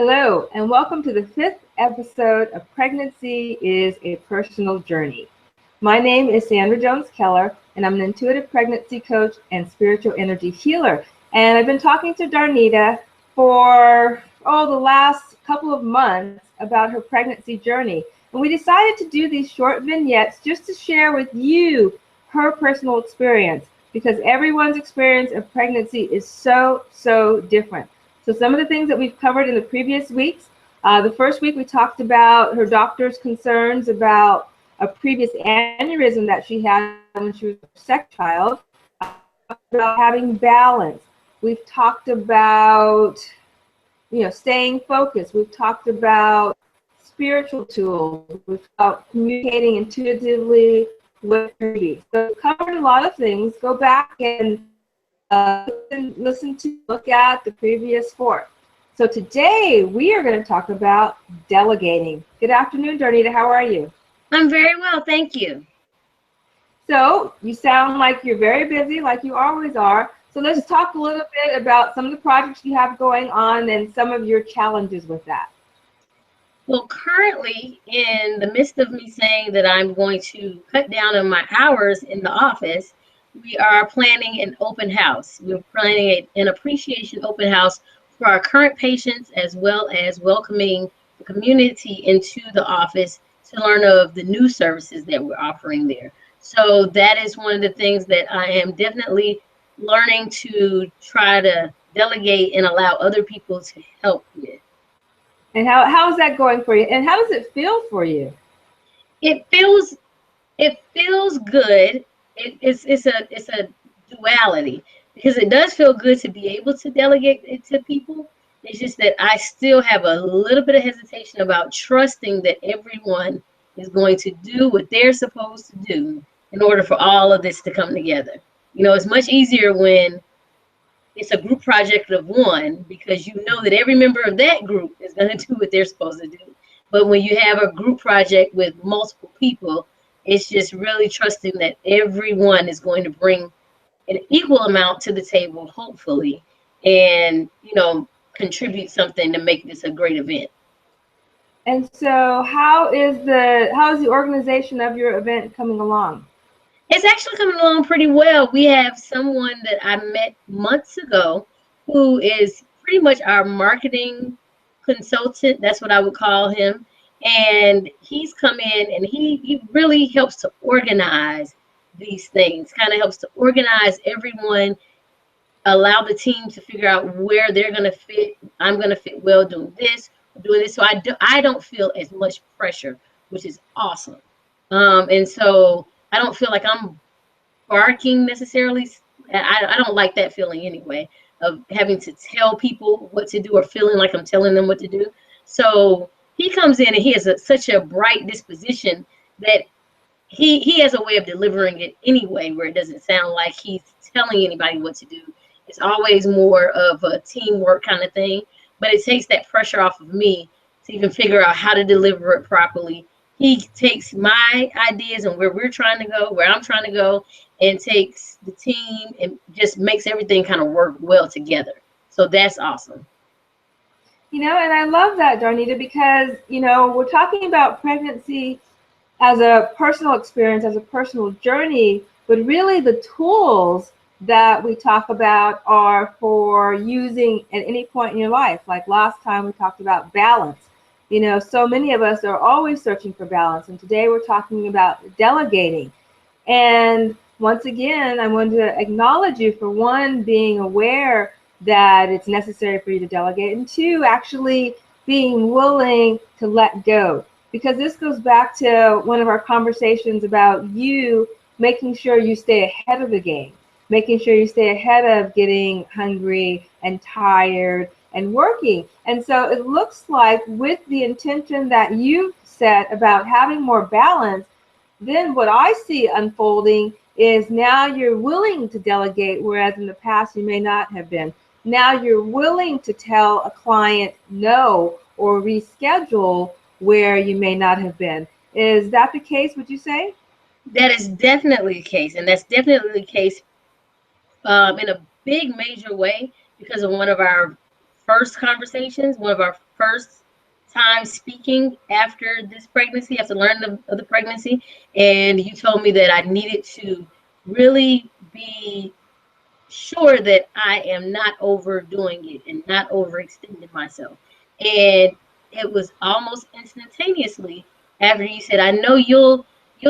Hello, and welcome to the fifth episode of Pregnancy is a Personal Journey. My name is Sandra Jones-Keller, and I'm an intuitive pregnancy coach and spiritual energy healer. And I've been talking to Darnita for the last couple of months about her pregnancy journey. And we decided to do these short vignettes just to share with you her personal experience, because everyone's experience of pregnancy is so different. So some of the things that we've covered in the previous weeks, the first week we talked about her doctor's concerns about a previous aneurysm that she had when she was a second child, about having balance. We've talked about, staying focused. We've talked about spiritual tools. We've talked about communicating intuitively with her baby. So we've covered a lot of things. Go back and look at the previous four. So today we are going to talk about delegating. Good afternoon, Darnita. How are you? I'm very well, thank you. So you sound like you're very busy, like you always are. So let's talk a little bit about some of the projects you have going on and some of your challenges with that. Well, currently, in the midst of me saying that I'm going to cut down on my hours in the office, we are planning an open house. We're planning an appreciation open house for our current patients, as well as welcoming the community into the office to learn of the new services that we're offering there. So that is one of the things that I am definitely learning to try to delegate and allow other people to help with. And how is that going for you? And how does it feel for you? It feels good. It's a duality, because it does feel good to be able to delegate it to people. It's just that I still have a little bit of hesitation about trusting that everyone is going to do what they're supposed to do in order for all of this to come together. It's much easier when it's a group project of one, because you know that every member of that group is going to do what they're supposed to do. But when you have a group project with multiple people, it's just really trusting that everyone is going to bring an equal amount to the table, hopefully, and contribute something to make this a great event. And so how is the organization of your event coming along? It's actually coming along pretty well. We have someone that I met months ago who is pretty much our marketing consultant. That's what I would call him. And he's come in and he really helps to organize these things, kind of helps to organize everyone, allow the team to figure out where they're going to fit. I'm going to fit well doing this, doing this. So I don't feel as much pressure, which is awesome. And so I don't feel like I'm barking necessarily. I don't like that feeling anyway, of having to tell people what to do or feeling like I'm telling them what to do. So he comes in and he has such a bright disposition that he has a way of delivering it anyway, where it doesn't sound like he's telling anybody what to do. It's always more of a teamwork kind of thing, but it takes that pressure off of me to even figure out how to deliver it properly. He takes my ideas and where we're trying to go, where I'm trying to go, and takes the team and just makes everything kind of work well together. So that's awesome. And I love that, Darnita, because, we're talking about pregnancy as a personal experience, as a personal journey, but really the tools that we talk about are for using at any point in your life. Like last time we talked about balance. So many of us are always searching for balance. And today we're talking about delegating. And once again, I wanted to acknowledge you for one, being aware that it's necessary for you to delegate, and two, actually being willing to let go. Because this goes back to one of our conversations about you making sure you stay ahead of the game, making sure you stay ahead of getting hungry and tired and working. And so it looks like with the intention that you've set about having more balance, then what I see unfolding is now you're willing to delegate, whereas in the past you may not have been. Now you're willing to tell a client no or reschedule where you may not have been. Is that the case, would you say? That is definitely the case. And that's definitely the case in a big major way, because of one of our first conversations, one of our first time speaking after this pregnancy, after learning of the pregnancy. And you told me that I needed to really be sure that I am not overdoing it and not overextending myself. And it was almost instantaneously after you said, I know you'll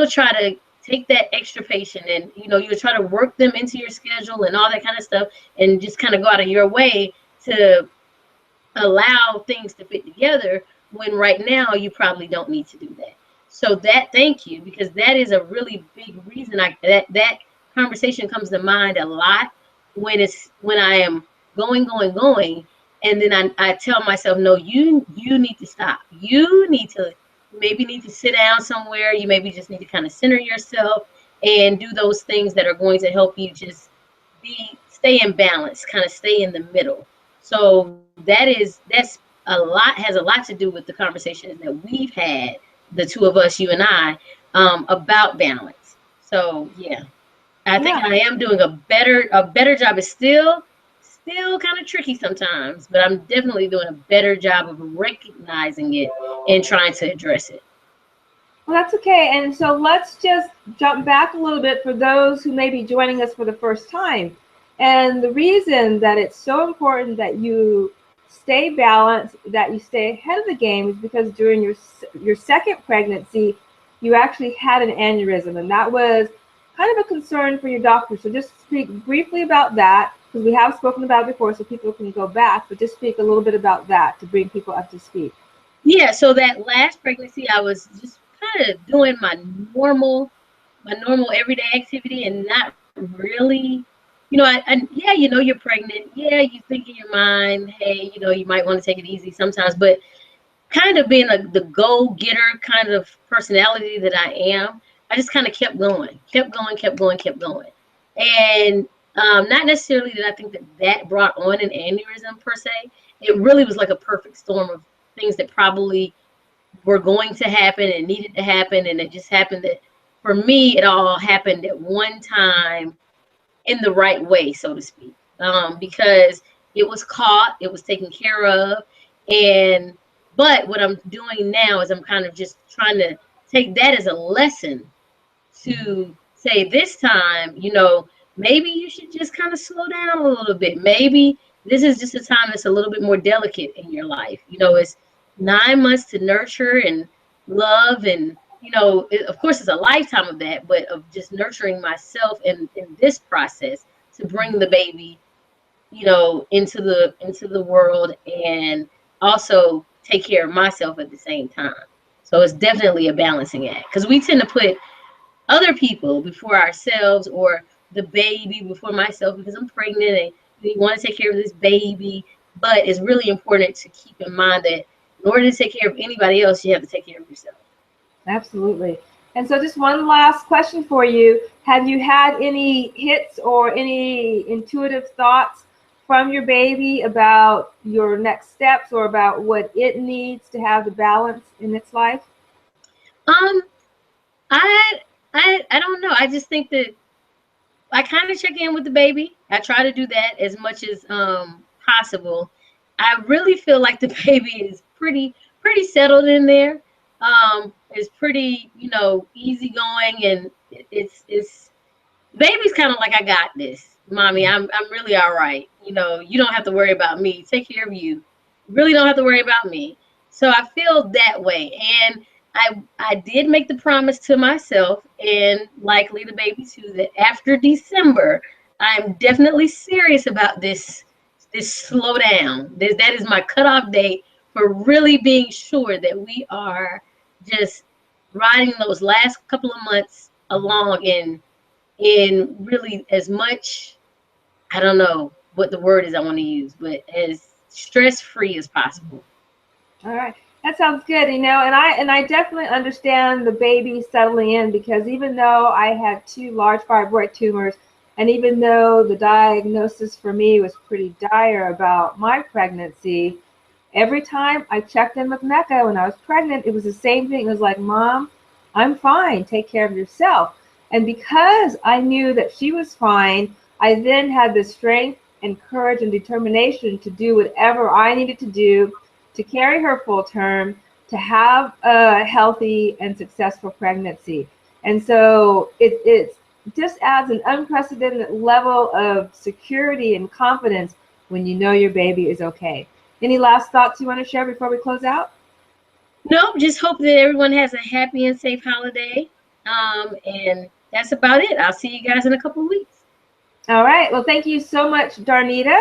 try to take that extra patient, and you'll try to work them into your schedule and all that kind of stuff, and just kind of go out of your way to allow things to fit together, when right now you probably don't need to do that. So that, thank you, because that is a really big reason that conversation comes to mind a lot when I am going, and then I tell myself, no, you need to stop. You need to sit down somewhere. You maybe just need to kind of center yourself and do those things that are going to help you just stay in balance, kind of stay in the middle. So has a lot to do with the conversations that we've had, the two of us, you and I, about balance. So yeah, I think I am doing a better job. It's still kind of tricky sometimes, but I'm definitely doing a better job of recognizing it and trying to address it. Well, that's okay. And so let's just jump back a little bit for those who may be joining us for the first time. And the reason that it's so important that you stay balanced, that you stay ahead of the game, is because during your second pregnancy, you actually had an aneurysm, and that was kind of a concern for your doctor. So just speak briefly about that, because we have spoken about it before, so people can go back, but just speak a little bit about that to bring people up to speed. Yeah, so that last pregnancy, I was just kind of doing my normal everyday activity, and not really, yeah, you're pregnant. Yeah, you think in your mind, hey, you might want to take it easy sometimes, but kind of being the go-getter kind of personality that I am, I just kind of kept going. And not necessarily that I think that brought on an aneurysm per se. It really was like a perfect storm of things that probably were going to happen and needed to happen. And it just happened that for me, it all happened at one time in the right way, so to speak, because it was caught, it was taken care of. But what I'm doing now is I'm kind of just trying to take that as a lesson to say, this time, maybe you should just kind of slow down a little bit. Maybe this is just a time that's a little bit more delicate in your life. It's 9 months to nurture and love, and of course it's a lifetime of that, but of just nurturing myself in this process to bring the baby into the world, and also take care of myself at the same time. So it's definitely a balancing act, because we tend to put other people before ourselves, or the baby before myself, because I'm pregnant and we want to take care of this baby. But it's really important to keep in mind that in order to take care of anybody else, you have to take care of yourself. Absolutely. And so just one last question for you. Have you had any hits or any intuitive thoughts from your baby about your next steps, or about what it needs to have the balance in its life? I don't know. I just think that I kind of check in with the baby. I try to do that as much as possible. I really feel like the baby is pretty settled in there. It's pretty, easygoing, and it's baby's kind of like, I got this, mommy. I'm really all right. You don't have to worry about me. Take care of you. Really don't have to worry about me. So I feel that way, and I did make the promise to myself, and likely the baby too, that after December, I'm definitely serious about this slow down. That is my cutoff date for really being sure that we are just riding those last couple of months along in really as much, I don't know what the word is I want to use, but as stress-free as possible. All right. That sounds good, and I definitely understand the baby settling in, because even though I had 2 large fibroid tumors, and even though the diagnosis for me was pretty dire about my pregnancy, every time I checked in with Mecca when I was pregnant, it was the same thing. It was like, Mom, I'm fine. Take care of yourself. And because I knew that she was fine, I then had the strength and courage and determination to do whatever I needed to do to carry her full term, to have a healthy and successful pregnancy. And so it just adds an unprecedented level of security and confidence when you know your baby is okay. Any last thoughts you want to share before we close out? Nope, just hope that everyone has a happy and safe holiday. And that's about it. I'll see you guys in a couple of weeks. All right. Well, thank you so much, Darnita.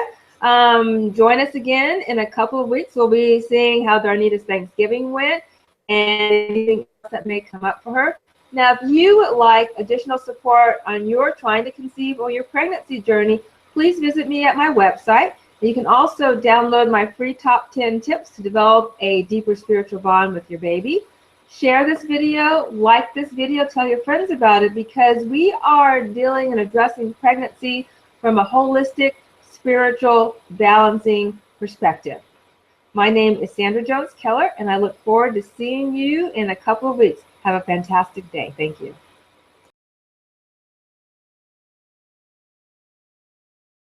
Join us again in a couple of weeks. We'll be seeing how Darnita's Thanksgiving went and anything else that may come up for her. Now, if you would like additional support on your trying to conceive or your pregnancy journey, please visit me at my website. You can also download my free top 10 tips to develop a deeper spiritual bond with your baby. Share this video, like this video, tell your friends about it, because we are dealing and addressing pregnancy from a holistic, spiritual, balancing perspective. My name is Sandra Jones-Keller, and I look forward to seeing you in a couple of weeks. Have a fantastic day. Thank you.